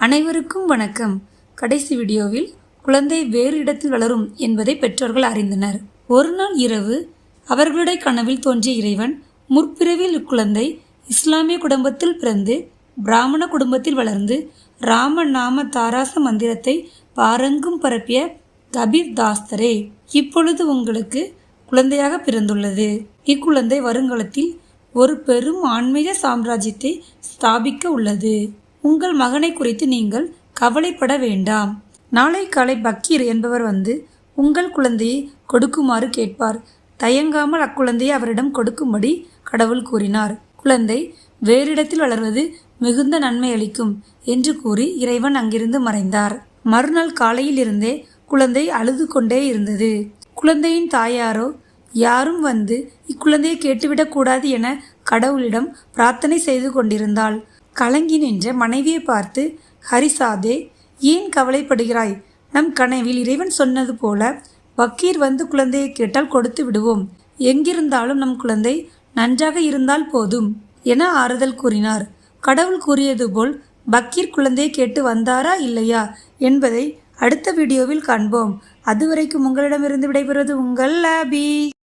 அனைவருக்கும் வணக்கம். கடைசி வீடியோவில் குழந்தை வேறு இடத்தில் வளரும் என்பதை பெற்றோர்கள் அறிந்தனர். ஒரு நாள் இரவு அவர்களுடைய கனவில் தோன்றிய இறைவன் முற்பிறவில் இக்குழந்தை இஸ்லாமிய குடும்பத்தில் பிறந்து பிராமண குடும்பத்தில் வளர்ந்து ராம நாம தாராச மந்திரத்தை பாரங்கும் பரப்பிய கபீர் தாஸ்தரே, இப்பொழுது உங்களுக்கு குழந்தையாக பிறந்துள்ளது. இக்குழந்தை வருங்காலத்தில் ஒரு பெரும் ஆன்மீக சாம்ராஜ்யத்தை ஸ்தாபிக்க உள்ளது. உங்கள் மகனை குறித்து நீங்கள் கவலைப்பட வேண்டாம். நாளை காலை பக்கீர் என்பவர் வந்து உங்கள் குழந்தையை கொடுக்குமாறு கேட்பார். தயங்காமல் அக்குழந்தையை அவரிடம் கொடுக்கும்படி கடவுள் கூறினார். குழந்தை வேறிடத்தில் வளர்வது மிகுந்த நன்மை அளிக்கும் என்று கூறி இறைவன் அங்கிருந்து மறைந்தார். மறுநாள் காலையில் இருந்தே குழந்தை அழுது கொண்டே இருந்தது. குழந்தையின் தாயாரோ யாரும் வந்து இக்குழந்தையை கேட்டுவிடக் கூடாது என கடவுளிடம் பிரார்த்தனை செய்து கொண்டிருந்தாள். கலங்கி நின்ற மனைவியை பார்த்து, ஹரிசாதே, ஏன் கவலைப்படுகிறாய்? நம் கனவில் இறைவன் சொன்னது போல பக்கீர் வந்து குழந்தையை கேட்டால் கொடுத்து விடுவோம். எங்கிருந்தாலும் நம் குழந்தை நன்றாக இருந்தால் போதும் என ஆறுதல் கூறினார். கடவுள் கூறியது போல் பக்கீர் குழந்தையை கேட்டு வந்தாரா இல்லையா என்பதை அடுத்த வீடியோவில் காண்போம். அதுவரைக்கும் உங்களிடமிருந்து விடைபெறுவது உங்கள் லாபி.